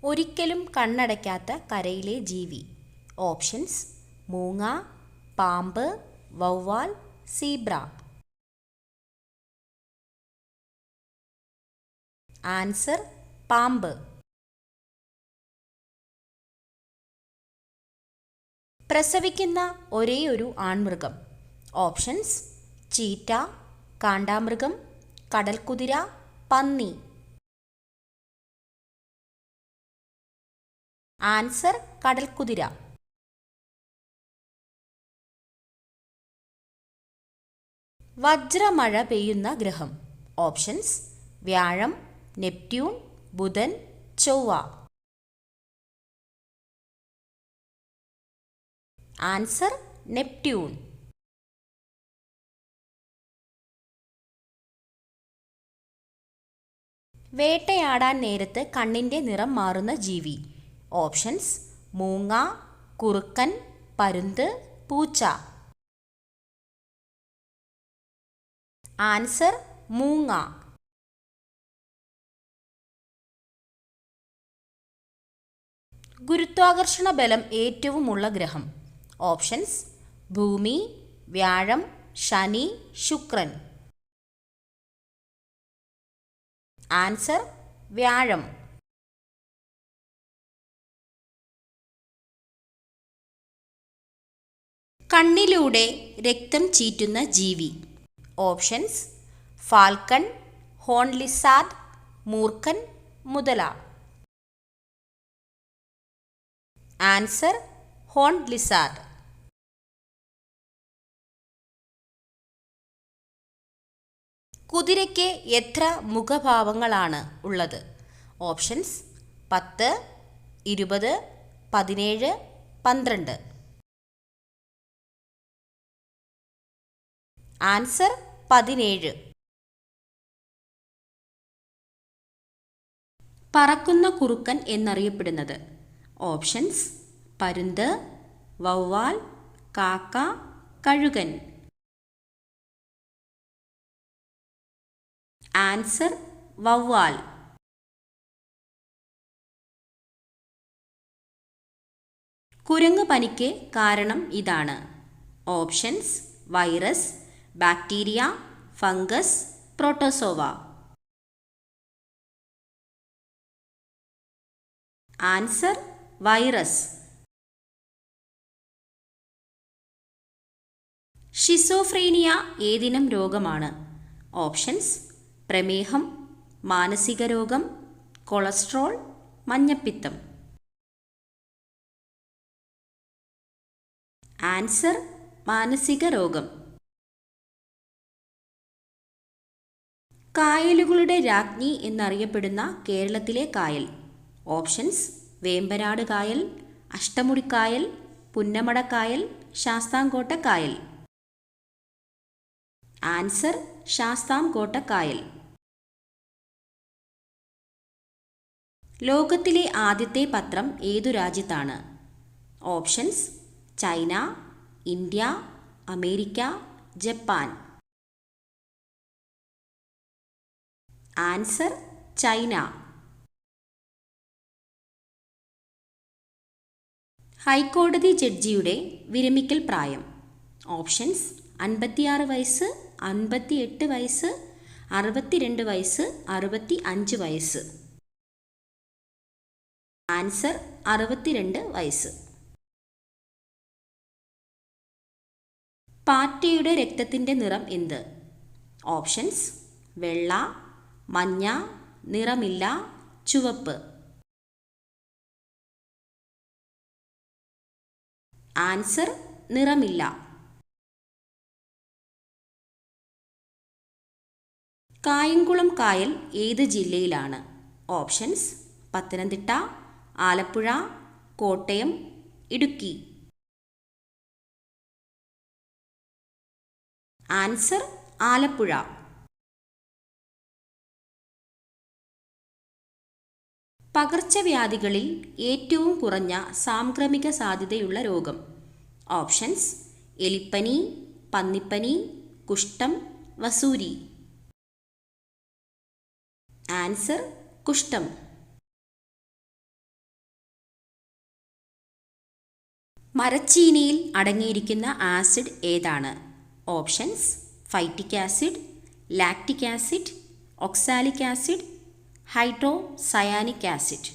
ഒരിക്കലും കണ്ണടയ്ക്കാത്ത കരയിലെ ജീവി. ഓപ്ഷൻസ്: മൂങ്ങ, പാമ്പ്, വവ്വാൽ, സീബ്ര. ആൻസർ: പാമ്പ്. പ്രസവിക്കുന്ന ഒരേയൊരു ആൺമൃഗം. ഓപ്ഷൻസ്: ചീറ്റ, കാണ്ടാമൃഗം, കടൽക്കുതിര, പന്നി. ആൻസർ: കടൽക്കുതിര. വജ്രമഴ പെയ്യുന്ന ഗ്രഹം. ഓപ്ഷൻസ്: വ്യാഴം, നെപ്റ്റ്യൂൺ, ബുധൻ, ചൊവ്വ. Answer: Neptune. വേട്ടയാടാൻ നേരത്ത് കണ്ണിൻ്റെ നിറം മാറുന്ന ജീവി. ഓപ്ഷൻസ്: മൂങ്ങ, കുറുക്കൻ, പരുന്ത്, പൂച്ച. ആൻസർ: മൂങ്ങ. ഗുരുത്വാകർഷണ ബലം ഏറ്റവുമുള്ള ഗ്രഹം. ഓപ്ഷൻസ്: ഭൂമി, വ്യാഴം, ശനി, ശുക്രൻ. ആൻസർ: വ്യാഴം. കണ്ണിലൂടെ രക്തം ചീറ്റുന്ന ജീവി. ഓപ്ഷൻസ്: ഫാൽക്കൺ, ഹോൺ ലിസാർഡ്, മൂർഖൻ, മുതല. Answer: horn lizard. കുതിരയ്ക്ക് എത്ര മുഖഭാവങ്ങളാണ് ഉള്ളത്? ഓപ്ഷൻസ്: 10, 20, 17, 12. ആൻസർ: 17. പറക്കുന്ന കുറുക്കൻ എന്നറിയപ്പെടുന്നത്. ഓപ്ഷൻസ്: പരുന്ത്, വവ്വാൽ, കാക്ക, കഴുകൻ. ആൻസർ: വവ്വാൽ. കുരങ്ങ് പനിക്ക് കാരണം ഇതാണ്. Options: virus, bacteria, fungus, protozoa. Answer: virus. Schizophrenia ഏതിനം രോഗമാണ്? ഓപ്ഷൻസ്: പ്രമേഹം, മാനസിക രോഗം, കൊളസ്ട്രോൾ, മഞ്ഞപ്പിത്തം. ആൻസർ: മാനസിക രോഗം. കായലുകളുടെ രാജ്ഞി എന്നറിയപ്പെടുന്ന കേരളത്തിലെ കായൽ. ഓപ്ഷൻസ്: വേമ്പനാട് കായൽ, അഷ്ടമുടിക്കായൽ, പുന്നമടക്കായൽ, ശാസ്താംകോട്ട കായൽ. ആൻസർ: ശാസ്താംകോട്ട കായൽ. ലോകത്തിലെ ആദ്യത്തെ പത്രം ഏതു രാജ്യത്താണ്? Options: China, India, America, Japan. Answer: China. ഹൈക്കോടതി ജഡ്ജിയുടെ വിരമിക്കൽ പ്രായം. ഓപ്ഷൻസ്: 56 വയസ്സ്, 58 വയസ്സ്, 62 വയസ്സ്, 65 വയസ്സ്. ആൻസർ: 62 വയസ്സ്. പാറ്റയുടെ രക്തത്തിൻ്റെ നിറം എന്ത്? ഓപ്ഷൻസ്: വെള്ള, മഞ്ഞ, നിറമില്ല, ചുവപ്പ്. ആൻസർ: നിറമില്ല. കായംകുളം കായൽ ഏത് ജില്ലയിലാണ്? ഓപ്ഷൻസ്: പത്തനംതിട്ട, ആലപ്പുഴ, കോട്ടയം, ഇടുക്കി. ആൻസർ: ആലപ്പുഴ. പകർച്ചവ്യാധികളിൽ ഏറ്റവും കുറഞ്ഞ സാംക്രമിക സാധ്യതയുള്ള രോഗം. ഓപ്ഷൻസ്: എലിപ്പനി, പന്നിപ്പനി, കുഷ്ഠം, വസൂരി. ആൻസർ: കുഷ്ഠം. മരച്ചീനിയിൽ അടങ്ങിയിരിക്കുന്ന ആസിഡ് ഏതാണ്? Options: phytic acid, lactic acid, oxalic acid, hydrocyanic acid.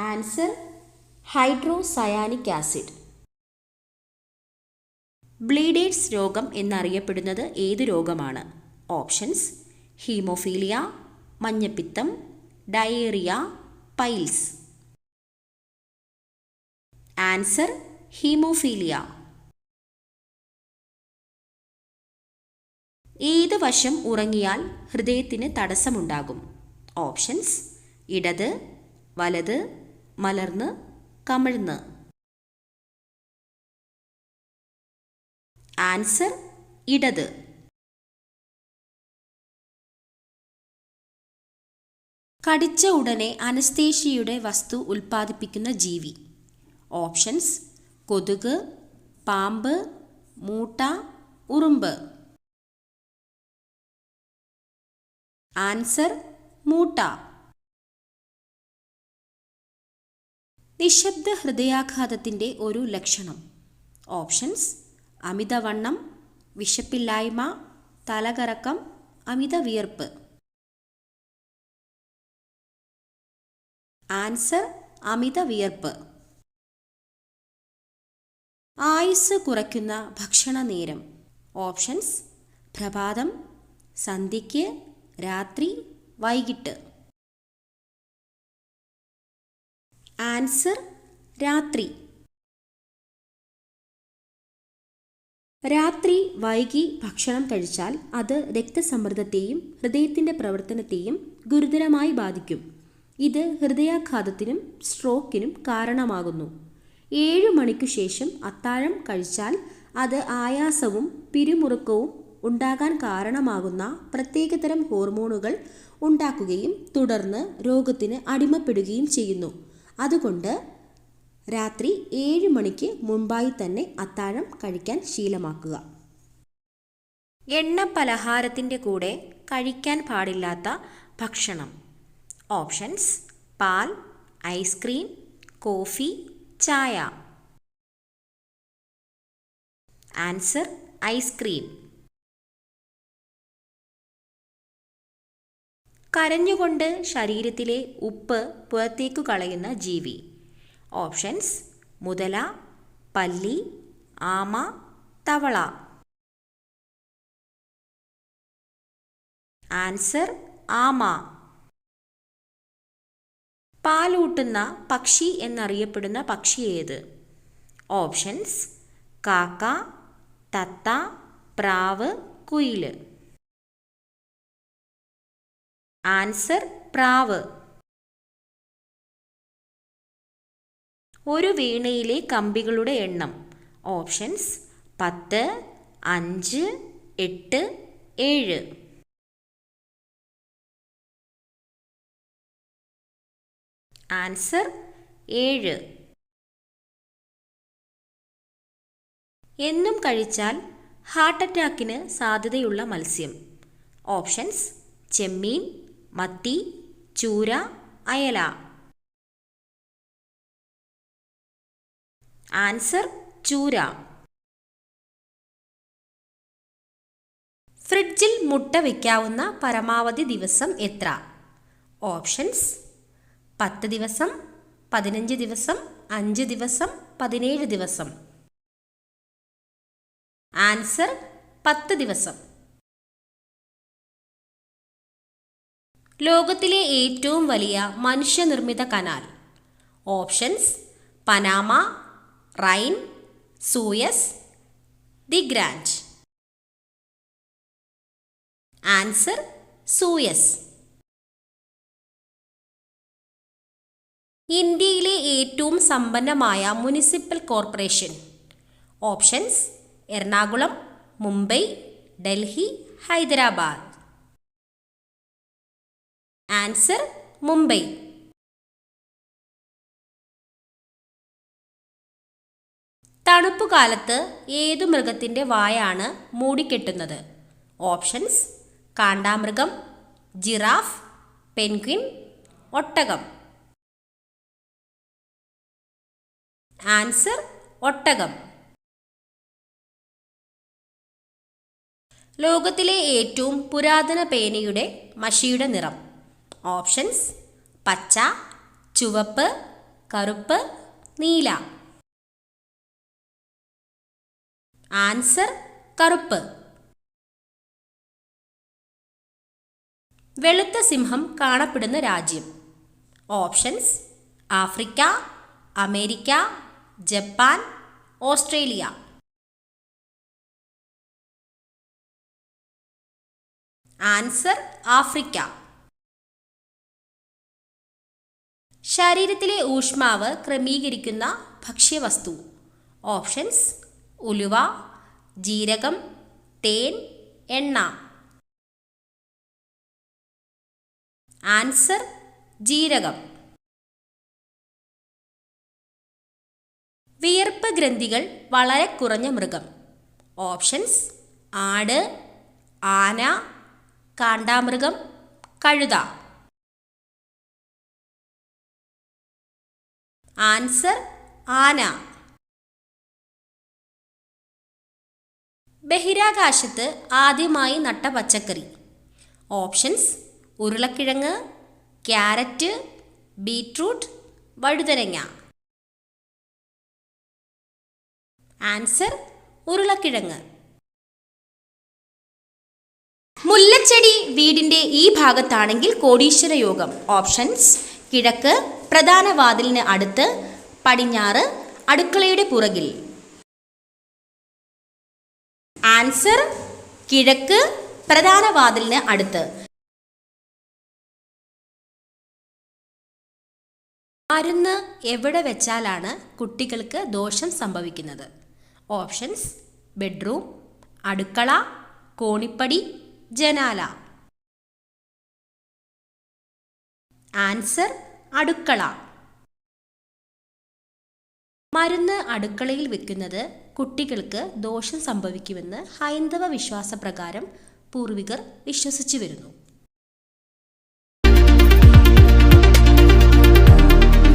Answer: hydrocyanic acid. Bleeders രോഗം എന്നറിയപ്പെടുന്നത് ഏത് രോഗമാണ്? ഓപ്ഷൻസ്: ഹീമോഫീലിയ, മഞ്ഞപ്പിത്തം, ഡയേറിയ, പൈൽസ്. Answer: haemophilia. ഏത് വശം ഉറങ്ങിയാൽ ഹൃദയത്തിന് തടസ്സമുണ്ടാകും? ഓപ്ഷൻസ്: ഇടത്, വലത്, മലർന്ന്, കമിഴ്ന്ന്. ആൻസർ: ഇടത്. കടിച്ച ഉടനെ അനസ്തേഷ്യയുടെ വസ്തു ഉൽപ്പാദിപ്പിക്കുന്ന ജീവി. ഓപ്ഷൻസ്: കൊതുക്, പാമ്പ്, മൂട്ട, ഉറുമ്പ്. ആൻസർ: മൂട്ട. നിശബ്ദ ഹൃദയാഘാതത്തിൻ്റെ ഒരു ലക്ഷണം. ഓപ്ഷൻസ്: അമിതവണ്ണം, വിശപ്പില്ലായ്മ, തലകറക്കം, അമിത വിയർപ്പ്. ആൻസർ: അമിത വിയർപ്പ്. ആയുസ് കുറയ്ക്കുന്ന ഭക്ഷണ നേരം. ഓപ്ഷൻസ്: പ്രഭാതം, സന്ധ്യയ്ക്ക്, രാത്രി, വൈകിട്ട്. ആൻസർ: രാത്രി. രാത്രി വൈകി ഭക്ഷണം കഴിച്ചാൽ അത് രക്തസമ്മർദ്ദത്തെയും ഹൃദയത്തിൻ്റെ പ്രവർത്തനത്തെയും ഗുരുതരമായി ബാധിക്കും. ഇത് ഹൃദയാഘാതത്തിനും സ്ട്രോക്കിനും കാരണമാകുന്നു. 7 മണിക്കു ശേഷം അത്താഴം കഴിച്ചാൽ അത് ആയാസവും പിരിമുറുക്കവും ഉണ്ടാകാൻ കാരണമാകുന്ന പ്രത്യേകതരം ഹോർമോണുകൾ ഉണ്ടാക്കുകയും തുടർന്ന് രോഗത്തിന് അടിമപ്പെടുകയും ചെയ്യുന്നു. അതുകൊണ്ട് രാത്രി 7 മണിക്ക് മുൻപായി തന്നെ അത്താഴം കഴിക്കാൻ ശീലമാക്കുക. എണ്ണ പലഹാരത്തിൻ്റെ കൂടെ കഴിക്കാൻ പാടില്ലാത്ത ഭക്ഷണം. ഓപ്ഷൻസ്: പാൽ, ഐസ്ക്രീം, കോഫി, ചായ. Answer: ice cream. കരഞ്ഞുകൊണ്ട് ശരീരത്തിലെ ഉപ്പ് പുറത്തേക്കു കളയുന്ന ജീവി. ഓപ്ഷൻസ്: മുതല, പല്ലി, ആമ, തവള. ആൻസർ: ആമ. പാലൂട്ടുന്ന പക്ഷി എന്നറിയപ്പെടുന്ന പക്ഷി ഏത്? ഓപ്ഷൻസ്: കാക്ക, തത്ത, പ്രാവ്, കുയില്. ആൻസർ: പ്രാവ്. ഒരു വീണയിലെ കമ്പികളുടെ എണ്ണം. ഓപ്ഷൻസ്: 10, 5, 8, 7. ആൻസർ: 7. എന്നും കഴിച്ചാൽ ഹാർട്ട് അറ്റാക്കിന് സാധ്യതയുള്ള മത്സ്യം. ഓപ്ഷൻസ്: ചെമ്മീൻ, മത്തി, ചൂര, അയല. ആൻസർ: ചൂര. ഫ്രിഡ്ജിൽ മുട്ട വയ്ക്കാവുന്ന പരമാവധി ദിവസം എത്ര? ഓപ്ഷൻസ്: 10 ദിവസം, 15 ദിവസം, 5 ദിവസം, 17 ദിവസം. ആൻസർ: 10 ദിവസം. ലോകത്തിലെ ഏറ്റവും വലിയ മനുഷ്യനിർമ്മിത canal. Options: Panama, Rhine, Suez, the grand. Answer: Suez. ഇന്ത്യയിലെ ഏറ്റവും സമ്പന്നമായ municipal corporation. Options: Ernakulam, Mumbai, Delhi, Hyderabad. Answer: Mumbai. തണുപ്പുകാലത്ത് ഏതു മൃഗത്തിൻ്റെ വായാണ് മൂടിക്കെട്ടുന്നത്? ഓപ്ഷൻസ്: കാണ്ടാമൃഗം, ജിറാഫ്, പെൻഗ്വിൻ, ഒട്ടകം. ആൻസർ ഒട്ടകം. ലോകത്തിലെ ഏറ്റവും പുരാതന പേനയുടെ മഷിയുടെ നിറം. ഓപ്ഷൻസ്: പച്ച, ചുവപ്പ്, കറുപ്പ്, നീല. ആൻസർ കറുപ്പ്. വെളുത്ത സിംഹം കാണപ്പെടുന്ന രാജ്യം. Options: Africa, America, Japan, Australia. Answer Africa. ശരീരത്തിലെ ഊഷ്മാവ് ക്രമീകരിക്കുന്ന ഭക്ഷ്യവസ്തു. ഓപ്ഷൻസ്: ഉലുവ, ജീരകം, തേൻ, എണ്ണ. ആൻസർ ജീരകം. വിയർപ്പ് ഗ്രന്ഥികൾ വളരെ കുറഞ്ഞ മൃഗം. ഓപ്ഷൻസ്: ആട്, ആന, കാണ്ടാമൃഗം, കഴുത. ആൻസർ ആന. ബഹിരാകാശത്ത് ആദ്യമായി നട്ട പച്ചക്കറി. ഓപ്ഷൻസ്: ഉരുളക്കിഴങ്ങ്, ക്യാരറ്റ്, ബീറ്റ്റൂട്ട്, വഴുതനങ്ങ. ആൻസർ ഉരുളക്കിഴങ്ങ്. മുല്ലച്ചെടി വീടിന്റെ ഈ ഭാഗത്താണെങ്കിൽ കോടീശ്വര യോഗം. ഓപ്ഷൻസ്: കിഴക്ക്, പ്രധാന വാതിലിന് അടുത്ത്, പടിഞ്ഞാറ്, അടുക്കളയുടെ പുറകിൽ. ആൻസർ കിഴക്ക്, പ്രധാന വാതിലിന് അടുത്ത്. മരുന്ന് എവിടെ വെച്ചാലാണ് കുട്ടികൾക്ക് ദോഷം സംഭവിക്കുന്നത്? ഓപ്ഷൻസ്: ബെഡ്റൂം, അടുക്കള, കോണിപ്പടി, ജനാല. ആൻസർ അടുക്കള. മരുന്ന് അടുക്കളയിൽ വെക്കുന്നത് കുട്ടികൾക്ക് ദോഷം സംഭവിക്കുമെന്ന് ഹൈന്ദവ വിശ്വാസപ്രകാരം പൂർവികർ വിശ്വസിച്ചു വരുന്നു.